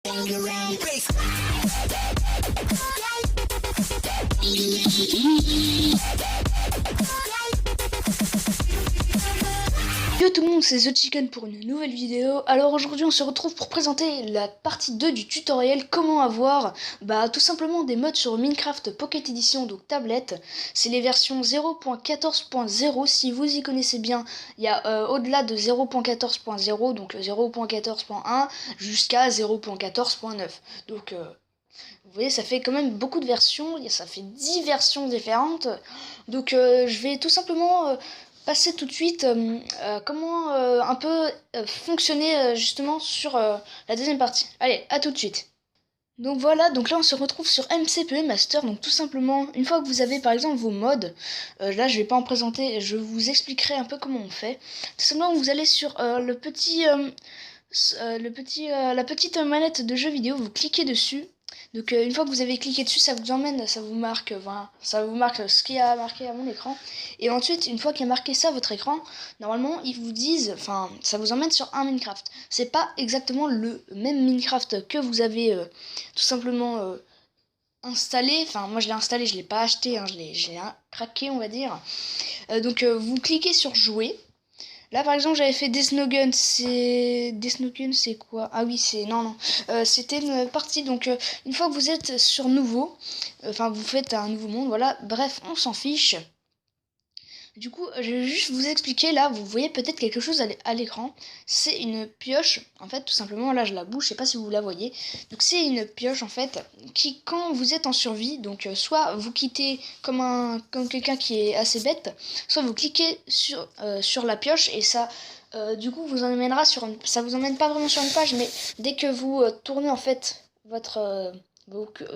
Yo tout le monde, c'est The Chicken pour une nouvelle vidéo. Alors aujourd'hui on se retrouve pour présenter la partie 2 du tutoriel comment avoir tout simplement des mods sur Minecraft Pocket Edition, donc tablette. C'est les versions 0.14.0, si vous y connaissez bien, il y a au-delà de 0.14.0, donc 0.14.1 jusqu'à 0.14.9. Donc vous voyez, ça fait quand même beaucoup de versions, ça fait 10 versions différentes. Donc je vais tout simplement passer tout de suite comment un peu fonctionner justement sur la deuxième partie. Allez, à tout de suite. Donc voilà, donc là on se retrouve sur MCPE Master, donc tout simplement, une fois que vous avez par exemple vos mods, là je vais pas en présenter, je vous expliquerai un peu comment on fait. Tout simplement vous allez sur la petite manette de jeu vidéo, vous cliquez dessus. Donc une fois que vous avez cliqué dessus, ça vous emmène, ça vous marque ce qui a marqué à mon écran. Et ensuite, une fois qu'il y a marqué ça à votre écran, normalement ils vous disent, ça vous emmène sur un Minecraft. C'est pas exactement le même Minecraft que vous avez tout simplement installé. Enfin moi je l'ai installé, je l'ai pas acheté, hein, je l'ai craqué on va dire. Donc vous cliquez sur jouer. Là par exemple j'avais fait Desnogun, c'est quoi? Ah oui c'est non c'était une partie, donc une fois que vous êtes sur nouveau, vous faites un nouveau monde, voilà, bref on s'en fiche. Du coup je vais juste vous expliquer, là vous voyez peut-être quelque chose à l'écran, c'est une pioche en fait, tout simplement, là je la bouge, je sais pas si vous la voyez. Donc c'est une pioche en fait qui, quand vous êtes en survie, donc soit vous quittez comme quelqu'un qui est assez bête, soit vous cliquez sur la pioche et ça du coup vous emmènera ça vous emmène pas vraiment sur une page, mais dès que vous tournez en fait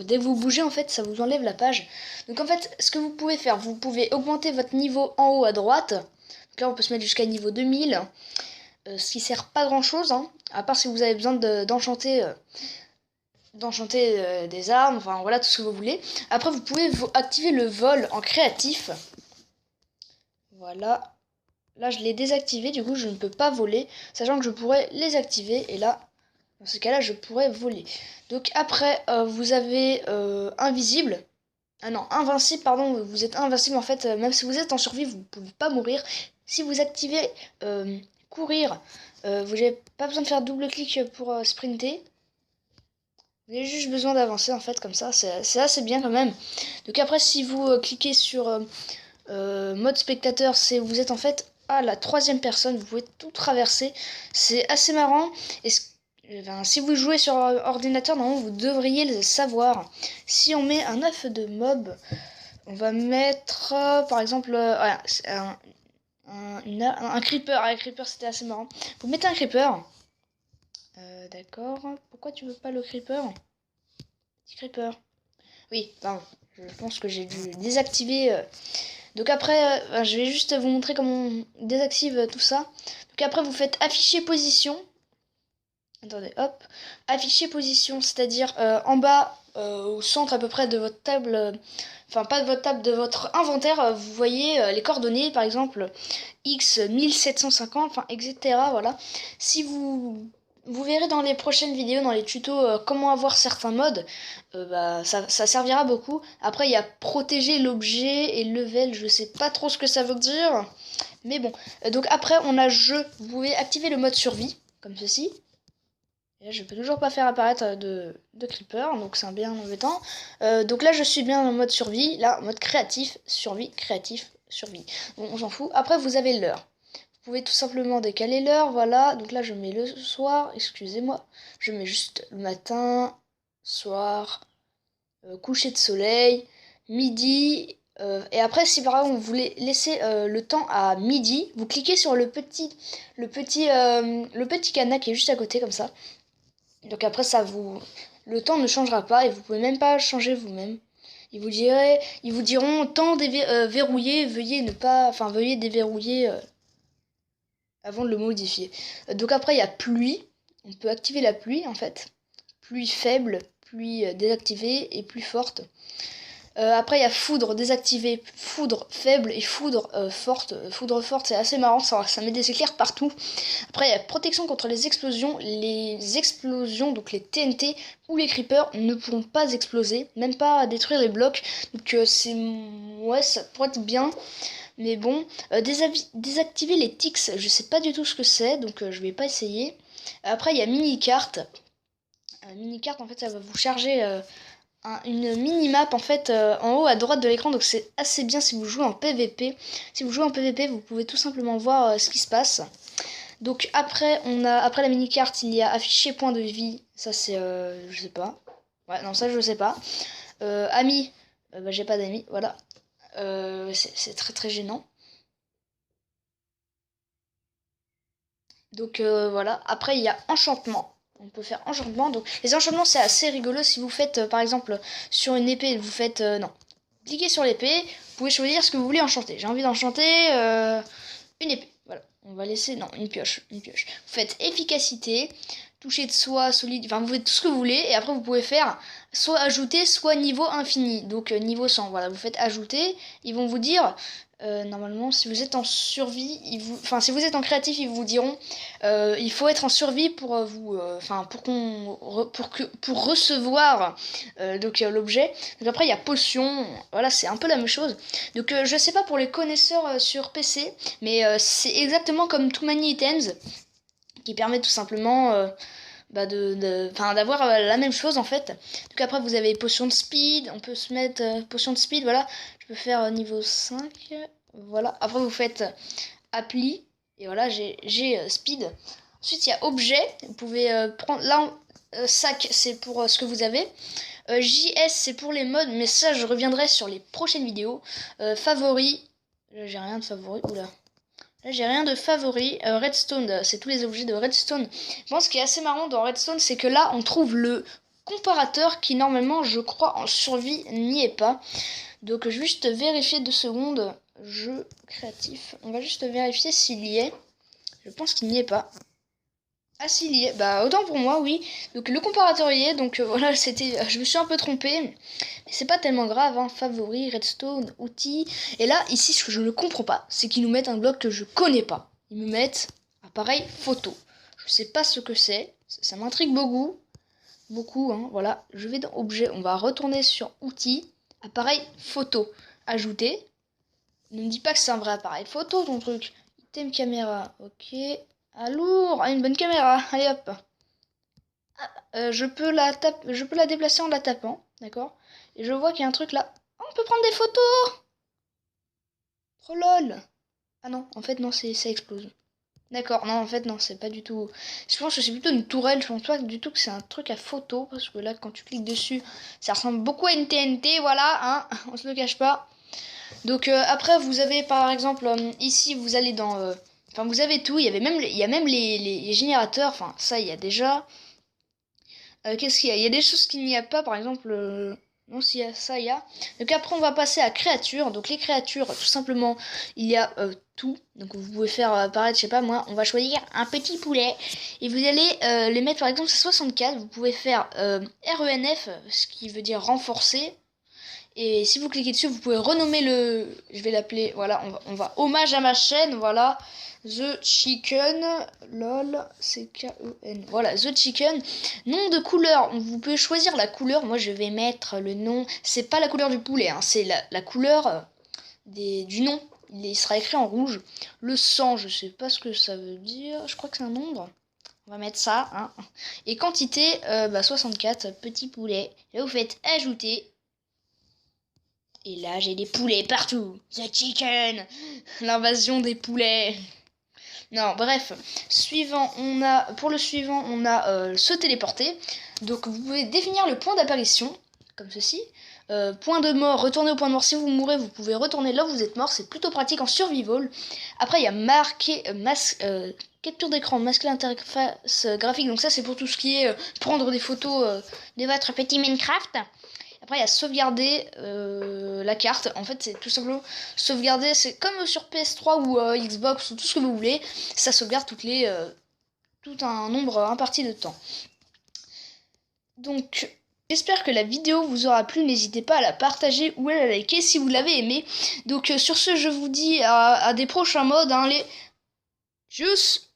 dès que vous bougez en fait, ça vous enlève la page. Donc en fait, ce que vous pouvez faire, vous pouvez augmenter votre niveau en haut à droite. Donc là on peut se mettre jusqu'à niveau 2000, ce qui sert pas grand chose, hein, à part si vous avez besoin d'enchanter des armes, enfin voilà, tout ce que vous voulez. Après vous pouvez activer le vol en créatif. Voilà. Là je l'ai désactivé, du coup je ne peux pas voler, sachant que je pourrais les activer, et là dans ce cas là je pourrais voler. Donc après vous avez invisible. Ah non, invincible, pardon, vous êtes invincible en fait, même si vous êtes en survie, vous ne pouvez pas mourir. Si vous activez courir, vous n'avez pas besoin de faire double clic pour sprinter. Vous avez juste besoin d'avancer en fait, comme ça, c'est assez bien quand même. Donc après, si vous cliquez sur mode spectateur, vous êtes en fait à la troisième personne, vous pouvez tout traverser. C'est assez marrant. Si vous jouez sur ordinateur, normalement vous devriez le savoir. Si on met un œuf de mob, on va mettre par exemple voilà, un creeper. Un creeper c'était assez marrant. Vous mettez un creeper. D'accord. Pourquoi tu veux pas le creeper? Petit creeper. Oui, pardon. Je pense que j'ai dû désactiver. Donc après, je vais juste vous montrer comment on désactive tout ça. Donc après, vous faites afficher position. Attendez, hop. Afficher position, c'est-à-dire en bas, au centre à peu près de votre table, pas de votre table, de votre inventaire, vous voyez les coordonnées, par exemple X 1750, etc. Voilà. Si vous verrez dans les prochaines vidéos, dans les tutos, comment avoir certains modes, ça servira beaucoup. Après, il y a protéger l'objet et level, je sais pas trop ce que ça veut dire. Mais bon, donc après, on a jeu. Vous pouvez activer le mode survie, comme ceci. Et là, je peux toujours pas faire apparaître de creeper, donc c'est bien embêtant. Donc là, je suis bien en mode survie. Là, mode créatif, survie, créatif, survie. Bon, on s'en fout. Après, vous avez l'heure. Vous pouvez tout simplement décaler l'heure, voilà. Donc là, je mets le soir, excusez-moi. Je mets juste le matin, soir, coucher de soleil, midi. Et après, si par exemple vous voulez laisser le temps à midi, vous cliquez sur le petit cadenas qui est juste à côté, comme ça. Donc après le temps ne changera pas et vous pouvez même pas changer vous-même. Ils vous diront temps verrouillé, veuillez déverrouiller avant de le modifier. Donc après il y a pluie, on peut activer la pluie en fait. Pluie faible, pluie désactivée et pluie forte. Après il y a foudre désactivé, foudre faible et foudre forte. Foudre forte c'est assez marrant, ça met des éclairs partout. Après il y a protection contre les explosions. Les explosions, donc les TNT ou les creepers ne pourront pas exploser, même pas détruire les blocs. Donc ouais, ça pourrait être bien. Mais bon, désactiver les tics, je sais pas du tout ce que c'est, donc je vais pas essayer. Après il y a mini-carte. Mini-carte en fait ça va vous charger une mini-map en fait en haut à droite de l'écran, donc c'est assez bien si vous jouez en PVP. Si vous jouez en PVP, vous pouvez tout simplement voir ce qui se passe. Donc après après la mini-carte, il y a afficher point de vie, ça c'est je sais pas. Ouais, non, ça je sais pas. Amis, bah, j'ai pas d'amis, voilà. C'est très très gênant. Donc voilà, après il y a enchantement. On peut faire enchantement. Donc les enchantements c'est assez rigolo si vous faites par exemple sur une épée, vous faites non. Cliquez sur l'épée, vous pouvez choisir ce que vous voulez enchanter. J'ai envie d'enchanter une épée. Voilà, on va laisser non, une pioche. Vous faites efficacité, toucher de soie, solide, enfin vous faites tout ce que vous voulez et après vous pouvez faire soit ajouter, soit niveau infini. Donc niveau 100. Voilà, vous faites ajouter, ils vont vous dire normalement, si vous êtes en survie, enfin si vous êtes en créatif, ils vous diront il faut être en survie pour pour recevoir l'objet. Donc après il y a potion, voilà c'est un peu la même chose. Donc je sais pas pour les connaisseurs sur PC, mais c'est exactement comme Too Many Items qui permet tout simplement d'avoir la même chose en fait. Donc après vous avez potion de speed, on peut se mettre potion de speed, voilà, je peux faire niveau 5, voilà. Après vous faites appli, et voilà, j'ai speed. Ensuite il y a objet, vous pouvez prendre, là sac c'est pour ce que vous avez. JS c'est pour les modes, mais ça je reviendrai sur les prochaines vidéos. Favori, j'ai rien de favori, oula. Là, j'ai rien de favori. Redstone, c'est tous les objets de Redstone. Bon, ce qui est assez marrant dans Redstone, c'est que là, on trouve le comparateur qui, normalement, je crois, en survie, n'y est pas. Donc, juste vérifier 2 secondes. Jeu créatif. On va juste vérifier s'il y est. Je pense qu'il n'y est pas. Ah, s'il y est. Bah, autant pour moi, oui. Donc, le comparateur y est. Donc, voilà, je me suis un peu trompée. Mais c'est pas tellement grave, hein. Favori, redstone, outils. Et là, ici, ce que je ne comprends pas, c'est qu'ils nous mettent un bloc que je connais pas. Ils me mettent appareil photo. Je sais pas ce que c'est. Ça m'intrigue beaucoup. Beaucoup, hein. Voilà. Je vais dans objet. On va retourner sur outils. Appareil photo. Ajouter. Ne me dis pas que c'est un vrai appareil photo, ton truc. Item caméra. Ok. Ah, lourd. Ah, une bonne caméra. Allez hop. Je peux la déplacer en la tapant. D'accord. Et je vois qu'il y a un truc là. Oh, on peut prendre des photos. Oh lol. Ah non, en fait non, ça explose. D'accord, non, en fait non, c'est pas du tout. Je pense que c'est plutôt une tourelle, je pense pas du tout que c'est un truc à photo, parce que là, quand tu cliques dessus, ça ressemble beaucoup à une TNT, voilà, hein, on se le cache pas. Donc après, vous avez par exemple, ici, vous allez dans... Enfin, vous avez tout, il y a même les générateurs, enfin, ça, il y a déjà. Qu'est-ce qu'il y a? Il y a des choses qu'il n'y a pas, par exemple... Non, s'il y a ça, il y a. Donc après, on va passer à créatures. Donc les créatures, tout simplement, il y a tout. Donc vous pouvez faire apparaître, je sais pas moi, on va choisir un petit poulet. Et vous allez les mettre, par exemple, à 64. Vous pouvez faire RENF, ce qui veut dire renforcer. Et si vous cliquez dessus, vous pouvez renommer je vais l'appeler, voilà, on va hommage à ma chaîne, voilà. The Chicken, lol, C-K-E-N. Voilà, The Chicken. Nom de couleur, vous pouvez choisir la couleur. Moi, je vais mettre le nom. C'est pas la couleur du poulet, hein, c'est la couleur du nom. Il sera écrit en rouge. Le sang, je sais pas ce que ça veut dire. Je crois que c'est un nombre. On va mettre ça. Hein. Et quantité, 64, petit poulet. Là, vous faites ajouter. Et là, j'ai des poulets partout. The Chicken. L'invasion des poulets. Non, bref. Pour le suivant, on a se téléporter. Donc, vous pouvez définir le point d'apparition, comme ceci. Point de mort, retournez au point de mort. Si vous mourrez, vous pouvez retourner là où vous êtes mort. C'est plutôt pratique en survival. Après, il y a capture d'écran, masquer l'interface graphique. Donc ça, c'est pour tout ce qui est prendre des photos de votre petit Minecraft. Après, il y a sauvegarder la carte. En fait, c'est tout simplement sauvegarder. C'est comme sur PS3 ou Xbox ou tout ce que vous voulez. Ça sauvegarde tout un nombre imparti de temps. Donc, J'espère que la vidéo vous aura plu, n'hésitez pas à la partager ou à la liker si vous l'avez aimé. Donc sur ce, je vous dis à des prochains modes, hein, les... Tchuss.